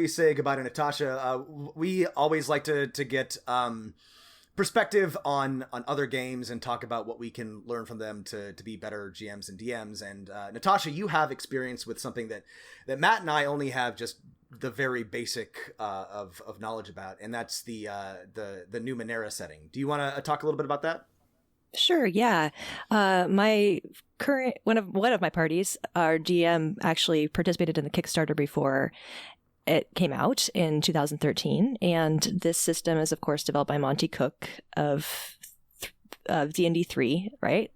say goodbye to Natasha, we always like to get perspective on other games and talk about what we can learn from them to be better GMs and DMs. And Natasha, you have experience with something that Matt and I only have just the very basic of knowledge about, and that's the Numenera setting. Do you want to talk a little bit about that? Sure, yeah. My current one of my parties, our GM actually participated in the Kickstarter before it came out in 2013, and this system is of course developed by Monte Cook of D&D 3, right?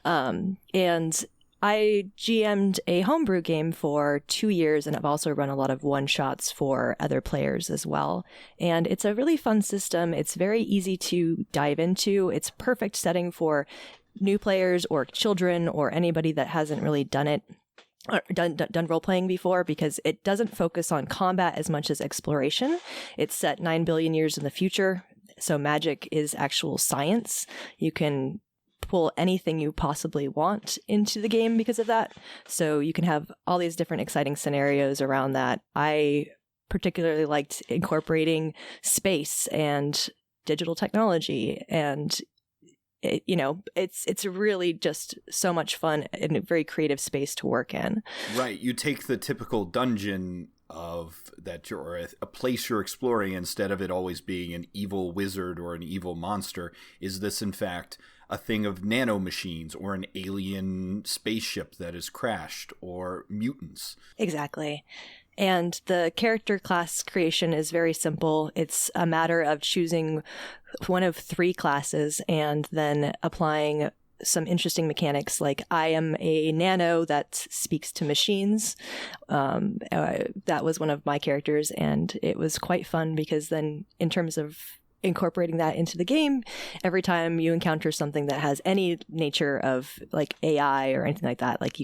And I GM'd a homebrew game for 2 years, and I've also run a lot of one-shots for other players as well. And it's a really fun system. It's very easy to dive into. It's perfect setting for new players or children or anybody that hasn't really done it. Or done role-playing before, because it doesn't focus on combat as much as exploration. It's set 9 billion years in the future, so magic is actual science. You can pull anything you possibly want into the game because of that. So you can have all these different exciting scenarios around that. I particularly liked incorporating space and digital technology, and it's really just so much fun and a very creative space to work in. Right. You take the typical dungeon of that you're a place you're exploring, instead of it always being an evil wizard or an evil monster. Is this in fact a thing of nanomachines or an alien spaceship that has crashed, or mutants? Exactly. And the character class creation is very simple. It's a matter of choosing one of 3 classes and then applying some interesting mechanics, like I am a nano that speaks to machines. That was one of my characters, and it was quite fun because then in terms of incorporating that into the game, every time you encounter something that has any nature of like AI or anything like that, like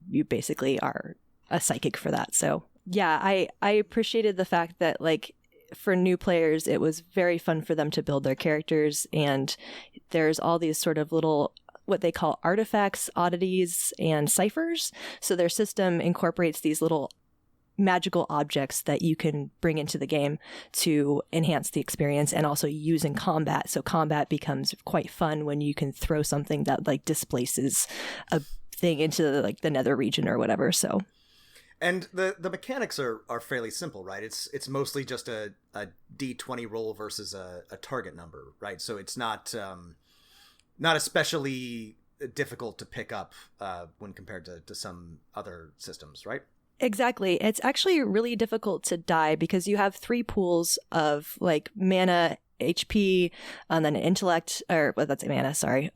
you basically are a psychic for that. So yeah, I appreciated the fact that, like, for new players, it was very fun for them to build their characters, and there's all these sort of little, what they call artifacts, oddities, and ciphers. So their system incorporates these little magical objects that you can bring into the game to enhance the experience, and also use in combat. So combat becomes quite fun when you can throw something that like displaces a thing into like the nether region or whatever. So. And the mechanics are fairly simple, right? It's mostly just a D20 roll versus a target number, right? So it's not especially difficult to pick up when compared to some other systems, right? Exactly. It's actually really difficult to die because you have 3 pools of like mana, HP, and then intellect, or well, that's mana, sorry.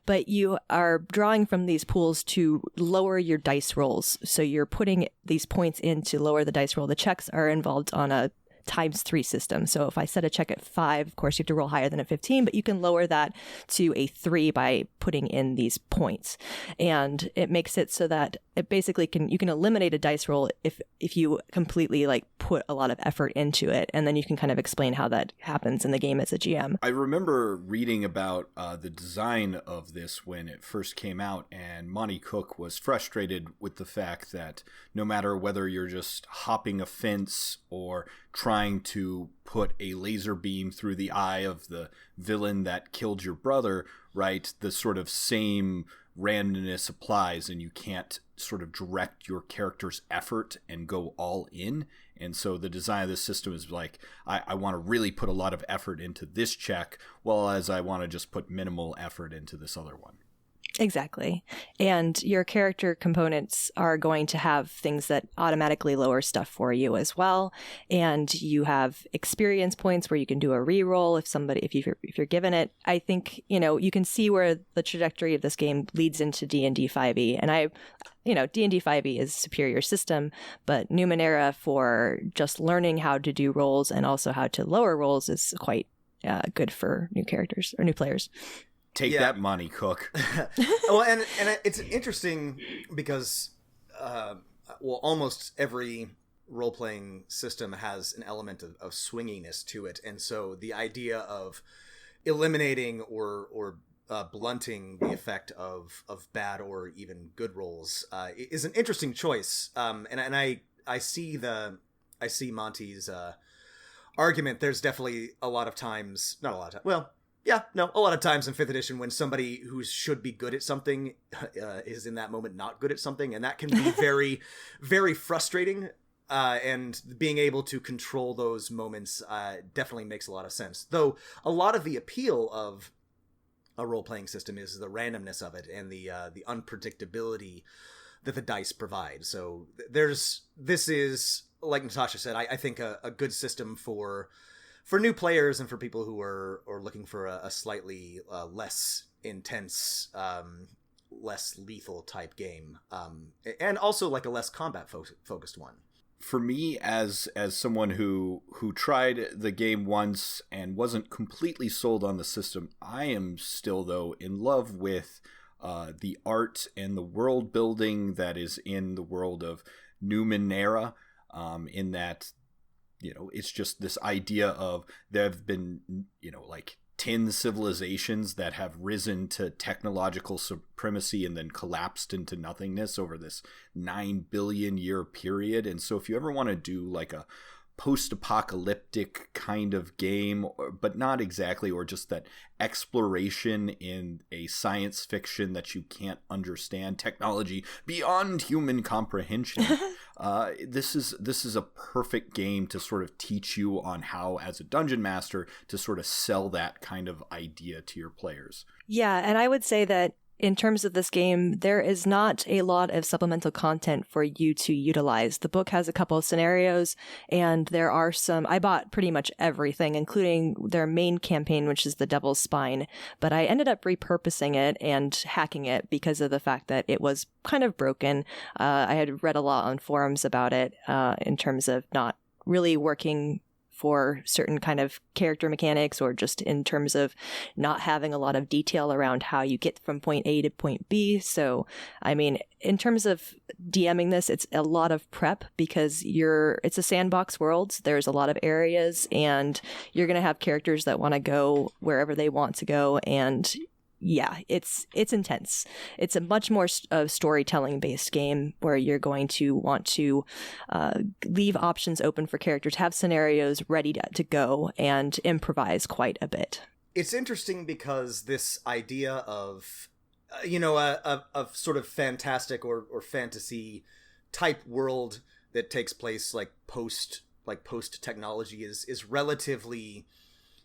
But you are drawing from these pools to lower your dice rolls. So you're putting these points in to lower the dice roll. The checks are involved on a ×3 system. So if I set a check at 5, of course you have to roll higher than a 15, but you can lower that to a 3 by putting in these points. And it makes it so that it basically you can eliminate a dice roll if you completely like put a lot of effort into it, and then you can kind of explain how that happens in the game as a GM. I remember reading about the design of this when it first came out, and Monte Cook was frustrated with the fact that no matter whether you're just hopping a fence or trying to put a laser beam through the eye of the villain that killed your brother, right, the sort of same randomness applies, and you can't sort of direct your character's effort and go all in. And so the design of this system is like, I want to really put a lot of effort into this check, while as I want to just put minimal effort into this other one. Exactly. And your character components are going to have things that automatically lower stuff for you as well. And you have experience points where you can do a reroll if you're given it. I think, you can see where the trajectory of this game leads into D&D 5e. And D&D 5e is a superior system, but Numenera for just learning how to do rolls and also how to lower rolls is quite good for new characters or new players. Take that, Monte Cook. Well, and it's interesting because, almost every role-playing system has an element of swinginess to it. And so the idea of eliminating or blunting the effect of bad or even good rolls is an interesting choice. And I see Monty's argument. There's definitely a lot of times in 5th edition when somebody who should be good at something is in that moment not good at something, and that can be very, very frustrating. And being able to control those moments definitely makes a lot of sense. Though a lot of the appeal of a role-playing system is the randomness of it and the unpredictability that the dice provide. So this is, like Natasha said, I think a good system for new players and for people who are looking for a slightly less intense, less lethal type game, and also like a less combat focused one. For me, as someone who tried the game once and wasn't completely sold on the system, I am still, though, in love with the art and the world building that is in the world of Numenera, in that, it's just this idea of there have been, like 10 civilizations that have risen to technological supremacy and then collapsed into nothingness over this 9 billion year period. And so if you ever want to do like a post-apocalyptic kind of game, but not exactly, or just that exploration in a science fiction that you can't understand, technology beyond human comprehension, this is a perfect game to sort of teach you on how, as a dungeon master, to sort of sell that kind of idea to your players. Yeah, and I would say that in terms of this game, there is not a lot of supplemental content for you to utilize. The book has a couple of scenarios, and there are I bought pretty much everything, including their main campaign, which is the Devil's Spine, but I ended up repurposing it and hacking it because of the fact that it was kind of broken. I had read a lot on forums about it in terms of not really working for certain kind of character mechanics, or just in terms of not having a lot of detail around how you get from point A to point B. So, I mean, in terms of DMing this, it's a lot of prep because it's a sandbox world. So there's a lot of areas, and you're going to have characters that want to go wherever they want to go. And yeah, it's intense. It's a much more storytelling based game where you're going to want to leave options open for characters, have scenarios ready to go, and improvise quite a bit. It's interesting because this idea of a sort of fantastic or fantasy type world that takes place like post technology is relatively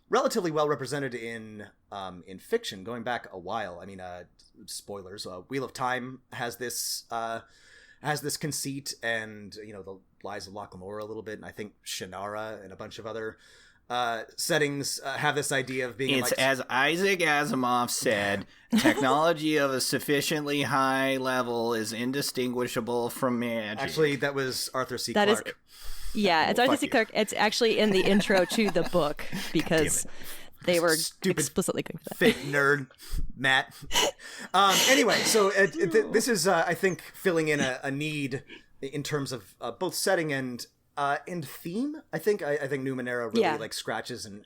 well represented in fiction, going back a while. I mean, spoilers. Wheel of Time has this conceit, and the Lies of Locke-Lamora a little bit, and I think Shannara and a bunch of other settings have this idea of being. It's as Isaac Asimov said: technology of a sufficiently high level is indistinguishable from magic. Actually, that was Arthur C. Clarke. Yeah, it's Arthur C. Clarke. It's actually in the intro to the book because They were Stupid explicitly going for that. fake nerd, Matt. Anyway, so this is, I think, filling in a need in terms of both setting and theme. I think Numenera really like scratches an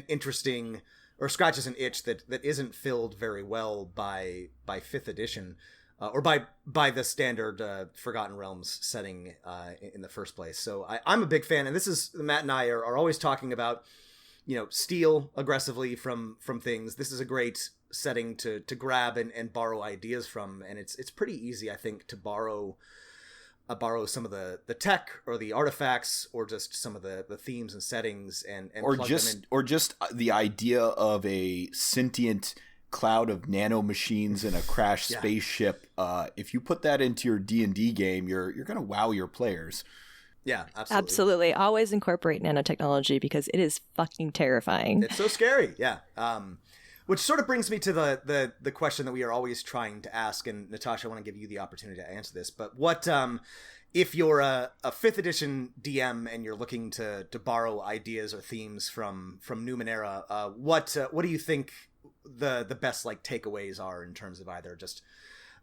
interesting, or scratches an itch that isn't filled very well by 5th edition. Or by the standard Forgotten Realms setting in the first place. So I'm a big fan, and this is, Matt and I are always talking about, steal aggressively from things. This is a great setting to grab and borrow ideas from, and it's pretty easy, I think, to borrow some of the tech or the artifacts or just some of the themes and settings and plug them in. Or just the idea of a sentient cloud of nanomachines in a crashed spaceship. If you put that into your D&D game, you're going to wow your players. Yeah, absolutely. Always incorporate nanotechnology because it is fucking terrifying. It's so scary. Yeah. Which sort of brings me to the question that we are always trying to ask, and Natasha, I want to give you the opportunity to answer this. But what if you're a 5th edition DM and you're looking to borrow ideas or themes from Numenera, what do you think the best like takeaways are in terms of either just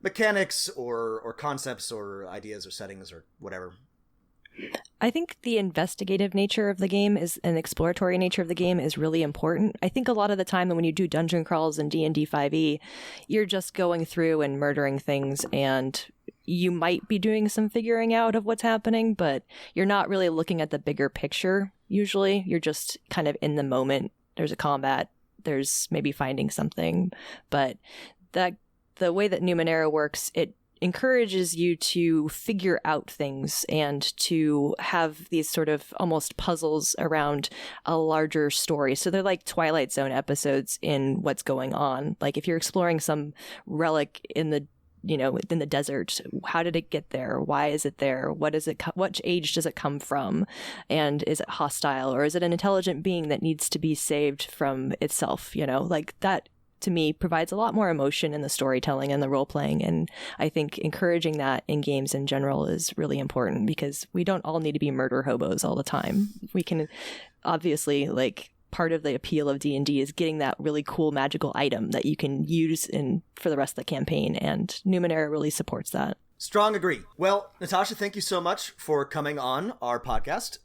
mechanics or concepts or ideas or settings or whatever? I think the investigative nature of the game and exploratory nature of the game is really important. I think a lot of the time when you do dungeon crawls in D&D 5e, you're just going through and murdering things, and you might be doing some figuring out of what's happening, but you're not really looking at the bigger picture. Usually you're just kind of in the moment. There's a combat, there's maybe finding something, but the way that Numenera works, it encourages you to figure out things and to have these sort of almost puzzles around a larger story. So they're like Twilight Zone episodes in what's going on. Like if you're exploring some relic in the in the desert, how did it get there? Why is it there? What age does it come from? And is it hostile, or is it an intelligent being that needs to be saved from itself? Like that to me provides a lot more emotion in the storytelling and the role playing. And I think encouraging that in games in general is really important because we don't all need to be murder hobos all the time. We can obviously, like, part of the appeal of D&D is getting that really cool magical item that you can use for the rest of the campaign, and Numenera really supports that. Strong agree. Well, Natasha, thank you so much for coming on our podcast.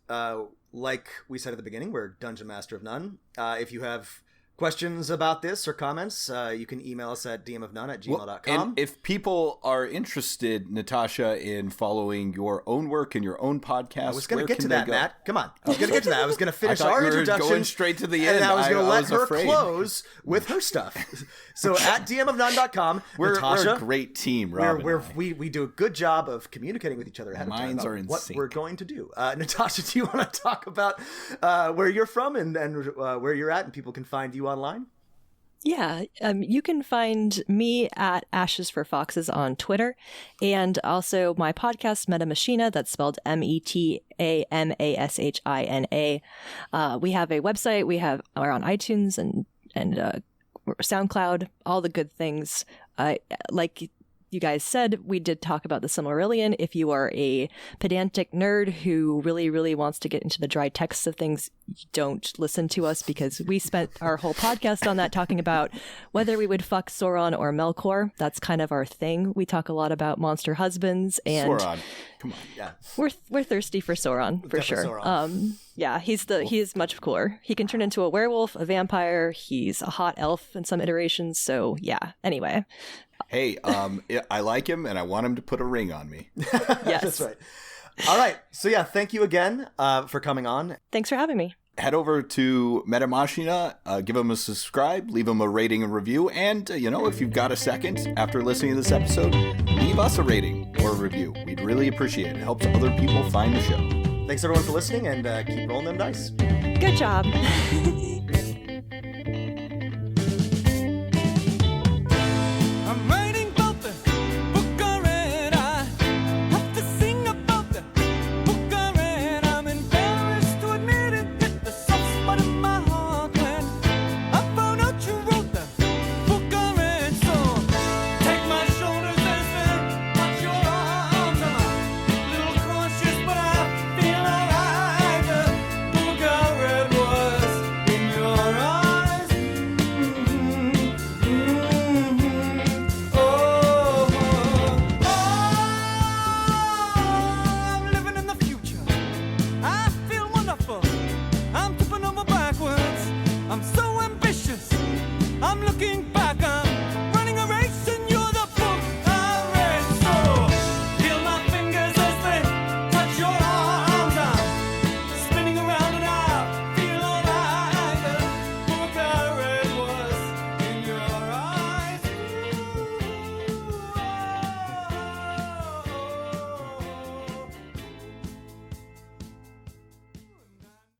Like we said at the beginning, we're Dungeon Master of None. If you have questions about this or comments, you can email us at dmofnone@gmail.com. And if people are interested, Natasha, in following your own work and your own podcast, I was going to get to that, Matt. Come on. I was going to get to that. I was going to finish our introduction. Going straight to the end. And I was going to let her close with her stuff. So at dmofnone.com, Natasha, we're a great team, Robin. We do a good job of communicating with each other ahead of time about what we're going to do. Natasha, do you want to talk about where you're from and where you're at and people can find you online? Yeah, you can find me at Ashes for Foxes on Twitter, and also my podcast, Metamashina, that's spelled Metamashina. We have a website, we're on iTunes and SoundCloud, all the good things. Like you guys said, we did talk about the Silmarillion. If you are a pedantic nerd who really, really wants to get into the dry texts of things, don't listen to us because we spent our whole podcast on that, talking about whether we would fuck Sauron or Melkor. That's kind of our thing. We talk a lot about monster husbands, and Sauron. Come on, yeah. We're thirsty for Sauron, for Definitely sure. Sauron. Yeah, he is much cooler. He can turn into a werewolf, a vampire. He's a hot elf in some iterations. So yeah. Anyway. Hey, I like him, and I want him to put a ring on me. Yes. That's right. All right. So yeah, thank you again for coming on. Thanks for having me. Head over to Metamashina, give them a subscribe, leave them a rating and review, and, if you've got a second after listening to this episode, leave us a rating or a review. We'd really appreciate it. It helps other people find the show. Thanks everyone for listening, and keep rolling them dice. Good job.